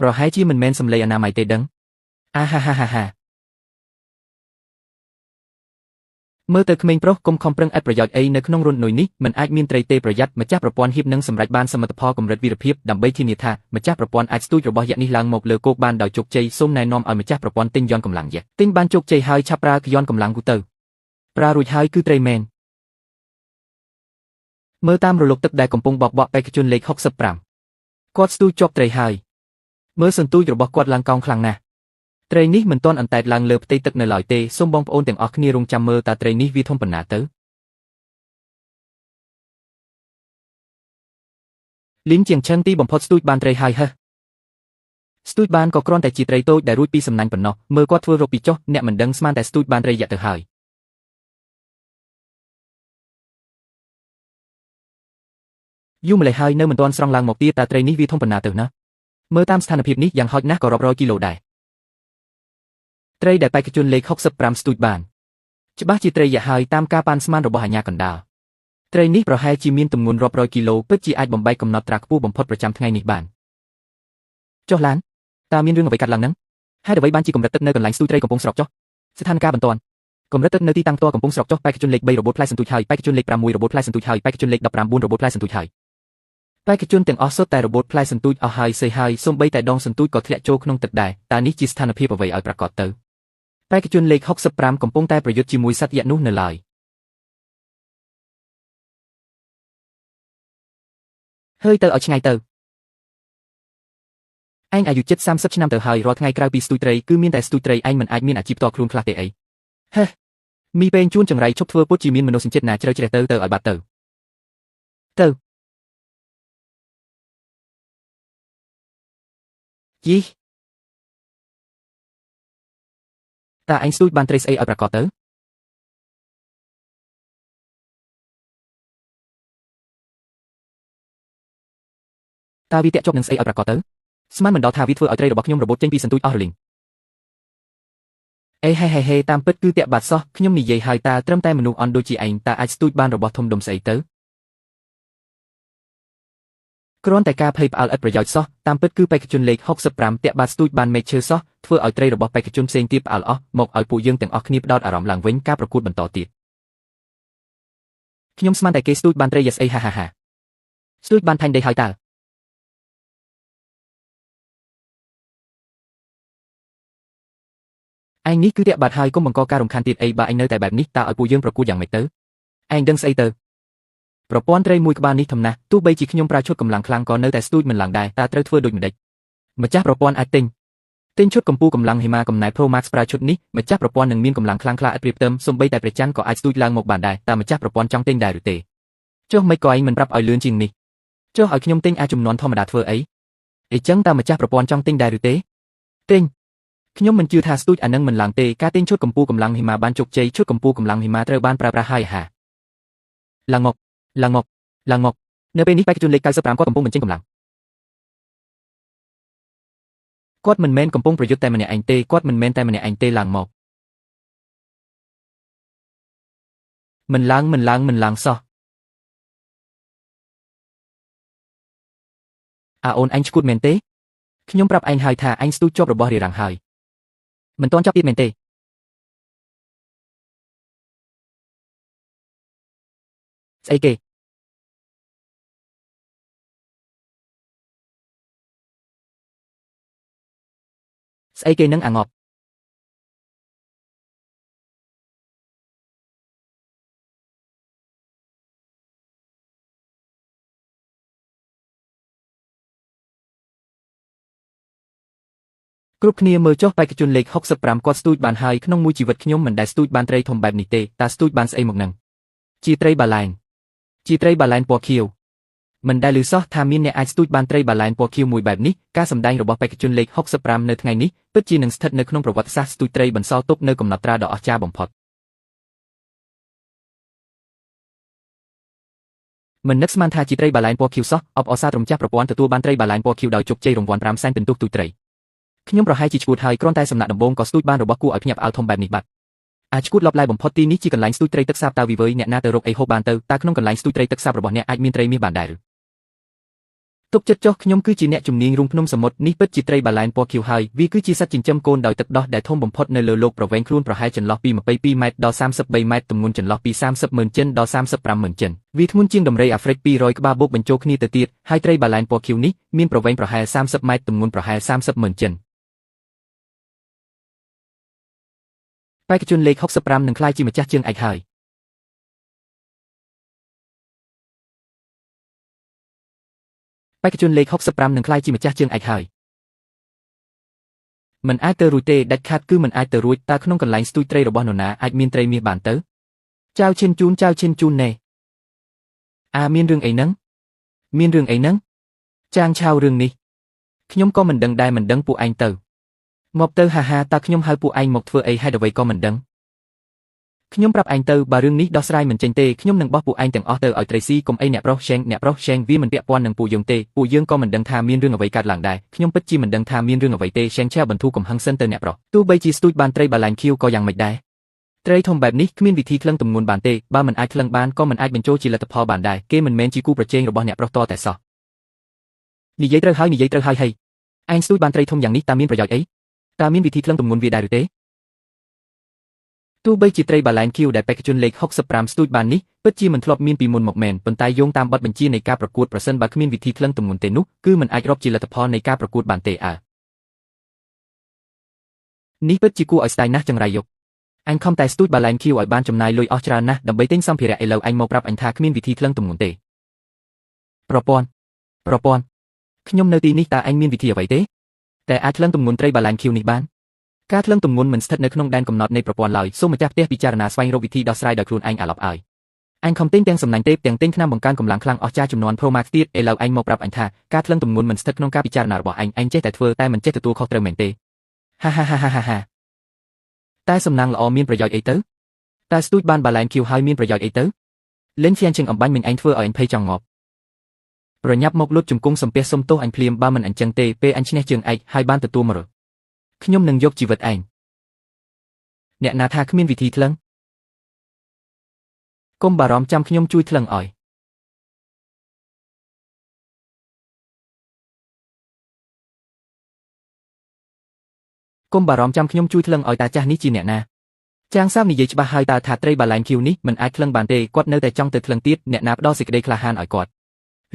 ប្រហែលជាមិនមែនសំឡេងអនាម័យទេដឹងអាហាហាហាហាមើលទៅក្មេងប្រុសកុំខំប្រឹងឥតប្រយោជន៍អីនៅក្នុងរន្ធនុយនេះមិនអាចមានត្រីទេប្រយ័ត្នម្ចាស់ប្រព័ន្ធហ៊ីបនឹងសម្រេចបានសមិទ្ធផលកម្រិតវីរភាពដើម្បីធានាថាម្ចាស់ប្រព័ន្ធអាចស្ទូចរបស់យក្សនេះឡើងមកលើគោកបានដោយជោគជ័យសូមណែនាំឲ្យម្ចាស់ប្រព័ន្ធទិញយន្តកម្លាំងយក្សទិញបានជោគជ័យហើយឆាប់ប្រើយន្តកម្លាំងគូទៅប្រើរួចហើយគឺត្រីមែនមើលតាមរលកទឹកដែលកំពុងបោកបក់បេក្ខជនលេខ65គាត់ស្ទូចជាប់ត្រីហើយមើលសន្ទូចរបស់គាត់ឡើងកោងខ្លាំងណាស់ត្រីនេះមិនទាន់អន្តែតឡើងលើផ្ទៃទឹកនៅឡើយទេសូមបងប្អូនទាំងអស់គ្នារងចាំមើលតើត្រីនេះវាធំប៉ុណ្ណាទៅលីងជាងឆឹងទីបំផុតស្ទូចបានត្រីហើយហ៎ស្ទូចបានក៏គ្រាន់តែជាត្រីតូចដែលរួចពីសំណាញ់ប៉ុណ្ណោះមើលគាត់ធ្វើរកពីចុះអ្នកមិនដឹងស្មានតែស្ទូចបានត្រីយក្សទៅហើយយូរម្លេះហើយនៅមិនទាន់ស្រង់ឡើងមកទៀតតើត្រីនេះវាធំប៉ុណ្ណាទៅណាមើលតាមស្ថានភាពនេះយ៉ាងហោចណាស់ក៏រាប់រយគីឡូដែរត្រីដែលបេក្ខជនលេខ65ស្ទូចបានច្បាស់ជាត្រីយក្សហើយតាមការប៉ាន់ស្មានរបស់អាជ្ញាកណ្ដាលត្រីនេះប្រហែលជាមានទម្ងន់រាប់រយគីឡូពិតជាអាចបំបែកកំណត់ត្រាខ្ពស់បំផុតប្រចាំថ្ងៃនេះបានចុះឡានតើមានរឿងអ្វីកាត់ឡើងហ្នឹងហេតុអ្វីបានជាកម្រិតទឹកនៅកន្លែងស្ទូចត្រីកំពុងស្រកចុះស្ថានភាពបន្ទាន់កម្រិតទឹកនៅទីតាំងផ្ទាល់កំពុងស្រកចុះបេក្ខជនលេខ3របូតផ្លែសន្ទូចហើយបេក្ខជនលេខ6របូតផ្លែសន្ទូចហើយបេក្ខជនលេខ19របូតផ្លែសន្ទូចហើយបេក្ខជនទាំងអស់សុទ្ធតែរបូតផ្លែសន្ទូចអស់ហើយសេហើយសូម្បីតែដងសន្ទូចក៏ធ្លាក់ចូលក្នុងទឹកដែរតើនេះជាស្ថានភាពអ្វីឲ្យប្រាកដទៅបេក្ខជនលេខ65កំពុងតែប្រយុទ្ធជាមួយសត្វយក្សនោះនៅឡើយហើយទៅឲ្យឆ្ងាយទៅឯងអាយុជិត30ឆ្នាំទៅហើយរាល់ថ្ងៃក្រៅពីស្ទូចត្រីគឺមានតែស្ទូចត្រីឯងមិនអាចមានអាជីពផ្ទាល់ខ្លួនខ្លះទេអីហេមីពេងជួនចង្រៃឈប់ធ្វើពុតជាមានមនោសញ្ចេតនាជ្រៅជ្រះទៅឲ្យបាត់ទៅយីតើឯងស្ទូចបានត្រីស្អីឲ្យប្រាកដទៅតើវាតាក់ជាប់នឹងស្អីឲ្យប្រាកដទៅស្មានមិនដល់ថាវាធ្វើឲ្យត្រីរបស់ខ្ញុំរបូតចេញពីសន្ទូចអស់រលីងអេហេតាមពិតគឺតាក់បាត់សោះខ្ញុំនិយាយហើយតើត្រឹមតែមនុស្សអន់ដូចជាឯងតើអាចស្ទូចបានរបស់ធំដុំស្អីទៅគ្រាន់តែការភ័យផ្អើលឥតប្រយោជន៍សោះតាមពិតគឺបេក្ខជនលេខ65តាក់បាត់ស្ទូចបានមេឃឈើសោះធ្វើឲ្យត្រីរបស់បេក្ខជនផ្សេងទៀតផ្អើលអស់មកឲ្យពួកយើងទាំងអស់គ្នាផ្ដោតអារម្មណ៍ឡើងវិញការប្រកួតបន្តទៀតខ្ញុំស្មានតែគេស្ទូចបានត្រីយស្អីហាស្ទូចបានផាញ់ដីហើយតើឯងនេះគឺតាក់បាត់ហើយកុំបង្កការរំខានទៀតអីបើឯងនៅតែបែបនេះតើឲ្យពួកយើងប្រកួតយ៉ាងម៉េចទៅឯងដឹងស្អីទៅប្រព័ន្ធត្រីមួយក្បាលនេះធំណាស់ទោះបីជាខ្ញុំប្រើឈុតកម្លាំងខ្លាំងក៏នៅតែស្ទូចមិនឡើងដែរតើត្រូវធ្វើដូចម្តេចម្ចាស់ប្រព័ន្ធអាចទិញឈុតកម្ពូលកម្លាំងហិមាកំណែ Pro Max ប្រើឈុតនេះម្ចាស់ប្រព័ន្ធនឹងមានកម្លាំងខ្លាំងក្លាឥតប្រៀបផ្ទឹមសូម្បីតែព្រះច័ន្ទក៏អាចស្ទូចឡើងមកបានដែរតើម្ចាស់ប្រព័ន្ធចង់ទិញដែរឬទេចុះមិនក៏ឯងមិនប្រាប់ឲ្យលឿនជាងនេះចុះឲ្យខ្ញុំទិញអាចចំនួនធម្មតាធ្វើអីចឹងតើម្ចាស់ប្រព័ន្ធចង់ទិញដែរឬទេទិញខ្ញុំមិនជឿថាស្ទូចអានឹងមិនឡើងទេការទិញឈុតកម្ពូលកម្លាំងហិមាបានជោគជ័យឈុតកម្ពូលកម្លាំងហិមាត្រូវបានប្រើប្រាស់ហើយឡើងមកនៅពេលនេះបេក្ខជនលេខ95គាត់កំពុងបញ្ចេញកម្លាំងគាត់មិនមែនកំពុងប្រយុទ្ធតែម្នាក់ឯងទេគាត់មិនមែនតែម្នាក់ឯងទេឡើងមកមិនឡើងសោះអូនអញឈួតមែនទេខ្ញុំប្រាប់ឯងហើយថាអញស្ទូចជាប់របស់រារាំងហើយមិនទាន់ចប់ទៀតមែនទេស្អីគេនឹងអាងប់គ្រប់គ្នាមើលចុះបេក្ខជនលេខ65គាត់ស្ទូចបានហើយក្នុងមួយជីវិតខ្ញុំមិនដែលស្ទូចបានត្រីធំបែបនេះទេតើស្ទូចបានស្អីមកនឹងជាត្រីបាឡែនពណ៌ខៀវមិនដែលឮសោះថាមានអ្នកអាចស្ទូចបានត្រីបាឡែនពណ៌ខៀវមួយបែបនេះការសម្ដែងរបស់បេក្ខជនលេខ65នៅថ្ងៃនេះពិតជានឹងស្ថិតនៅក្នុងប្រវត្តិសាស្ត្រស្ទូចត្រីបន្សល់ទុកនៅកំណត់ត្រាដ៏អស្ចារ្យបំផុតមិននឹកស្មានថាជាត្រីបាឡែនពណ៌ខៀវសោះអបអរសាទរម្ចាស់ប្រព័ន្ធទទួលបានត្រីបាឡែនពណ៌ខៀវដោយជោគជ័យរង្វាន់5សែនពិន្ទុទូចត្រីខ្ញុំប្រហែលជាឈួតហើយគ្រាន់តែសំណាក់ដំបូងក៏ស្ទូចបានរបស់គួរឲ្យភ្ញាក់ផ្អើលធំបែបនេះបាត់ឈួតលបឡៃបំផុតទីនេះជាកន្លែងស្ទូចត្រីទឹកសាបតើវិវើយអ្នកណាទៅរកអីហូបបានទៅតើក្នុងកន្លែងស្ទូចត្រីទឹកសាបរបស់អ្នកអាចមានត្រីមាសបានដែរឬ ទុកចិត្តចុះខ្ញុំគឺជាអ្នកជំនាញរូងភ្នំសមុទ្រនេះពិតជាត្រីបាឡែនពណ៌ខៀវហើយវាគឺជាសត្វចិញ្ចឹមកូនដោយទឹកដោះដែលធំបំផុតនៅលើโลกប្រវែងខ្លួនប្រហែលចន្លោះពី22ម៉ែត្រដល់33ម៉ែត្រទម្ងន់ចន្លោះពី30,000ចិនដល់35,000ចិនវាធ្ងន់ជាងដំរីអាហ្វ្រិក200ក្បាលបូកបញ្ចូលគ្នាទៅទៀតហើយត្រីបាឡែនពណ៌ខៀវនេះមានប្រវែងប្រហែល30ម៉ែត្រទម្ងន់ប្រហែល30,000ចិនបេក្ខជនលេខ65នឹងក្លាយជាម្ចាស់ជើងឯកហើយបេក្ខជនលេខ65នឹងក្លាយជាម្ចាស់ជើងឯកហើយមិនអាចទៅរួចទេដាច់ខាតគឺមិនអាចទៅរួចតើក្នុងកន្លែងស្ទូចត្រីរបស់នរណាអាចមានត្រីមាសបានទៅចៅឈិនជូនណែមានរឿងអីហ្នឹងចាងឆាវរឿងនេះខ្ញុំក៏មិនដឹងដែរមិនដឹងពួកឯងទៅមកទៅហាហាតើខ្ញុំហៅពួកឯងមកធ្វើអីហេតុអ្វីក៏មិនដឹងខ្ញុំប្រាប់ឯងទៅបើរឿងនេះដោះស្រាយមិនចេញទេខ្ញុំនឹងបោះពួកឯងទាំងអស់ទៅឲ្យត្រីស៊ីកុំអីអ្នកប្រុសឆេងវាមិនពាក់ព័ន្ធនឹងពួកយើងទេពួកយើងក៏មិនដឹងថាមានរឿងអ្វីកើតឡើងដែរខ្ញុំពិតជាមិនដឹងថាមានរឿងអ្វីទេឆេងឆាវបន្ធូរកំហឹងសិនទៅអ្នកប្រុសទោះបីជាស្ទូចបានត្រីបាឡែនខៀវក៏យ៉ាងម៉េចដែរត្រីធំបែបនេះគ្មានវិធីក្លឹងទម្ងន់បានទេបើមិនអាចក្លឹងបានក៏មិនអាចបញ្ចូលជាលទ្ធផលបានដែរគេមិនមែនជាគូប្រជែងរបស់អ្នកប្រុសតតែសោះនិយាយត្រូវហើយហីឯងស្ទូចបានត្រីធំយ៉ាងនេះតើមានប្រយោជន៍អីតើមានវិធីក្លឹងទម្ងន់វាដែរឬទេទោះបីជាត្រីបាឡែនខៀវដែលបេក្ខជនលេខ65ស្ទូចបាននេះពិតជាមិនធ្លាប់មានពីមុនមកមែនប៉ុន្តែយោងតាមបទបញ្ជានៃការប្រកួតប្រសិនបើគ្មានវិធីក្លឹងទម្ងន់ទេនោះគឺមិនអាចរាប់ជាលទ្ធផលនៃការប្រកួតបានទេនេះពិតជាគួរឲ្យស្ដាយណាស់ចង្រៃយកអញខំតែស្ទូចបាឡែនខៀវឲ្យបានចំណាយលុយអស់ច្រើនណាស់ដើម្បីទិញសម្ភារៈឥឡូវអញមកប្រាប់អញថាគ្មានវិធីក្លឹងទម្ងន់ទេប្រព័ន្ធខ្ញុំនៅទីនេះតើអញមានវិធីអ្វីទេតែអាចក្លឹងទម្ងន់ត្រីបាឡែនខៀវនេះបានការក្លឹងទម្ងន់មិនស្ថិតនៅក្នុងដែនកំណត់នៃប្រព័ន្ធឡើយសូមម្ចាស់ផ្ទះពិចារណាស្វែងរកវិធីដោះស្រាយដោយខ្លួនឯងអាឡប់ឲ្យអញខំទិញទាំងសំណាញ់ទេពទាំងទិញថ្នាំបង្កើនកម្លាំងខ្លាំងអស្ចារ្យចំនួន Pro Max ទៀតឥឡូវអញមកប្រាប់អញថាការក្លឹងទម្ងន់មិនស្ថិតក្នុងការពិចារណារបស់អញចេះតែធ្វើតែមិនចេះទទួលខុសត្រូវមែនទេហាតែសំណាងល្អមានប្រយោជន៍អីទៅតែស្ទូចបានបាឡែនខៀវហើយមានប្រយោជន៍អីទៅលេងហ្វៀនជឹងអំបញ្ញមិញអញធ្វើឲ្យអញភ័យចង់ងាប់ប្រញាប់មកលុតជង្គង់សំពះសុំទោសអញភ្លាមបើមិនអញ្ចឹងទេពេលអញឈ្នះជើងឯកហើយបានទទួលមរតកខ្ញុំនឹងយកជីវិតឯងអ្នកណាថាគ្មានវិធីក្លឹងកុំបារម្ភចាំខ្ញុំជួយក្លឹងឲ្យកុំបារម្ភចាំខ្ញុំជួយក្លឹងឲ្យតាចាស់នេះជាអ្នកណាចាងសាមនិយាយច្បាស់ហើយតើថាត្រីបាឡែនខៀវនេះមិនអាចក្លឹងបានទេគាត់នៅតែចង់ទៅក្លឹងទៀតអ្នកណាផ្ដល់សេចក្តីក្លាហានឲ្យគាត់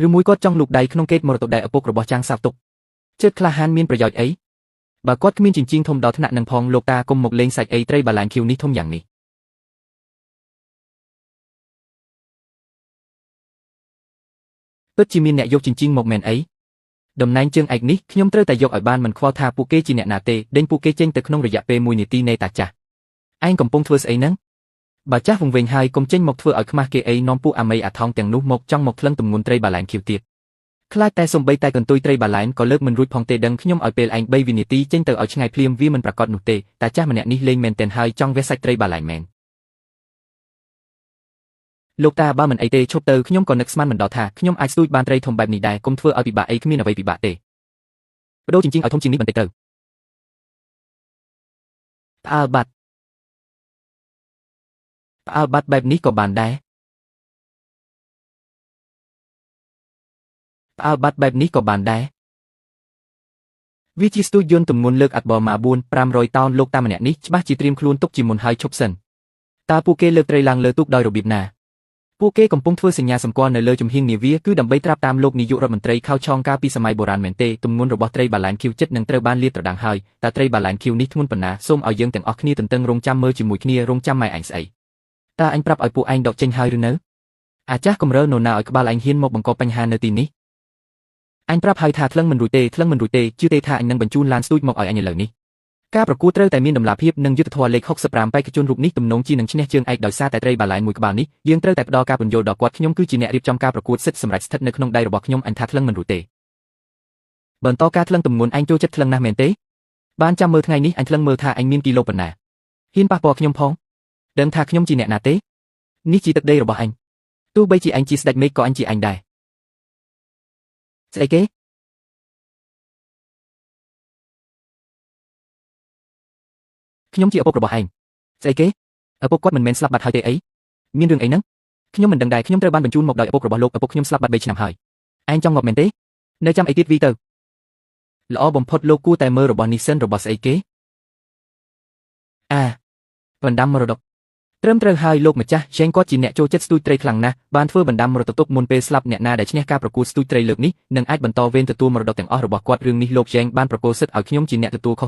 ឬមួយគាត់ចង់លូកដៃក្នុងកេតមរតកដែលឪពុករបស់ចាងសាវទុកជឿក្លាហានមានប្រយោជន៍អីបើគាត់គ្មានចិញ្ចៀងធំដល់ថ្នាក់នឹងផងលោកតាកុំមកលេងសាច់អីត្រីបាឡែនខៀវនេះធំយ៉ាងនេះពិតជាមានអ្នកយកចិញ្ចៀងមកមែនអីតំណែងជើងឯកនេះខ្ញុំត្រូវតែយកឲ្យបានមិនខ្វល់ថាពួកគេជាអ្នកណាទេដេញពួកគេចេញទៅក្នុងរយៈពេល1នាទីនៃតាចាស់ឯងកំពុងធ្វើស្អីហ្នឹងបើចាស់វង្វេងហើយកុំចេញមកធ្វើឲ្យខ្មាស់គេអីនាំពួកអាមីអាថងទាំងនោះមកចង់មកក្លឹងទម្ងន់ត្រីបាឡែនខៀវទៀតខ្លាចតែសំបីតែកន្ទុយត្រីបាឡែនក៏លើកមិនរួចផងទេដឹងខ្ញុំឲ្យពេលឯង3វិនាទីចេញទៅឲ្យឆ្ងាយភ្លាមវាមិនប្រកបនោះទេតាចាស់ម្នាក់នេះលេងមែនទែនហើយចង់វះសាច់ត្រីបាឡែនមែនលោកតាបើមិនអីទេឈប់ទៅខ្ញុំក៏នឹកស្មានមិនដល់ថាខ្ញុំអាចស្ទូចបានត្រីធំបែបនេះដែរកុំធ្វើឲ្យពិបាកអីគ្មានអ្វីពិបាកទេបដូរជញ្ជីងឲ្យធំជាងនេះបន្តិចទៅផ្អើលបាត់បែបនេះក៏បានដែរវាជាស្ទូចយន្តទម្ងន់លើកអាត់បលម៉ា4-500តោនលោកតាម្នាក់នេះច្បាស់ជាត្រៀមខ្លួនទុកជាមុនហើយឈប់សិនតើពួកគេលើកត្រីឡើងលើទូកដោយរបៀបណាពួកគេកំពុងធ្វើសញ្ញាសម្គាល់នៅលើជំហាននាវាគឺដើម្បីត្រាប់តាមលោកនាយករដ្ឋមន្ត្រីខៅឆងកាលពីសម័យបុរាណមែនទេទម្ងន់របស់ត្រីបាឡែនខៀវចិត្តនឹងត្រូវបានលាតត្រដាងហើយតើត្រីបាឡែនខៀវនេះធ្ងន់ប៉ុណ្ណាសូមឲ្យយើងទាំងអស់គ្នាទន្ទឹងរង់ចាំមើលជាមួយគ្នារង់ចាំម៉ែឯងស្អីតើអញប្រាប់ឲ្យពួកឯងដកចេញហើយឬនៅអាចាស់កំរើនរណាឲ្យក្បាលឯងហ៊ានមកបង្កបញ្ហានៅទីនេះអញប្រាប់ហើយថាក្លឹងមិនរួចទេជឿទេថាអញនឹងបញ្ជូនឡានស្ទូចមកឲ្យអញឥឡូវនេះការប្រកួតត្រូវតែមានតម្លាភាពនិងយុត្តិធម៌លេខ65បេក្ខជនរូបនេះទំនងជានឹងឈ្នះជើងឯកដោយសារតែត្រីបាឡែនមួយក្បាលនេះយើងត្រូវតែផ្ដល់ការពន្យល់ដល់គាត់ខ្ញុំគឺជាអ្នករៀបចំការប្រកួតសិទ្ធិសម្រេចស្ថិតនៅក្នុងដៃរបស់ខ្ញុំអញថាក្លឹងមិនរួចទេបន្តការក្លឹងទម្ងន់អញចូលចិត្តក្លឹងណាស់មែនទេបានចាំមើលថ្ងៃនេះអញក្លឹងមើលថាអញមានគីឡូប៉ុណ្ណាហ៊ានប៉ះពាល់ខ្ញុំផងដឹងថាខ្ញុំជាអ្នកណាទេនេះជាទឹកដីរបស់អញទោះបីជាអញជាស្ដេចមេឃក៏អញជាអញដែរស្អីគេខ្ញុំជាឪពុករបស់ឯងស្អីគេឪពុកគាត់មិនមែនស្លាប់បាត់ហើយទេអីមានរឿងអីហ្នឹងខ្ញុំមិនដឹងដែរខ្ញុំត្រូវបានបញ្ជូនមកដោយឪពុករបស់លោកឪពុកខ្ញុំស្លាប់បាត់3ឆ្នាំហើយឯងចង់ងាប់មែនទេ នៅចាំអីទៀតវីទៅល្អបំផុតលោកគួរតែមើលរបស់នេះសិនរបស់ស្អីគេបណ្ដាំមរតកត្រឹមត្រូវហើយលោកម្ចាស់ឆេងគាត់ជាអ្នកចូលចិត្តស្ទូចត្រីខ្លាំងណាស់បានធ្វើបណ្ដាំមរតកទុកមុនពេលស្លាប់អ្នកណាដែលឈ្នះការប្រកួតស្ទូចត្រីលើកនេះនឹងអាចបន្តវេនទទួលមរតកទាំងអស់របស់គាត់រឿងនេះលោកឆេងបានប្រកល់សិទ្ធឲ្យខ្ញុំជាអ្នកទទួលខុស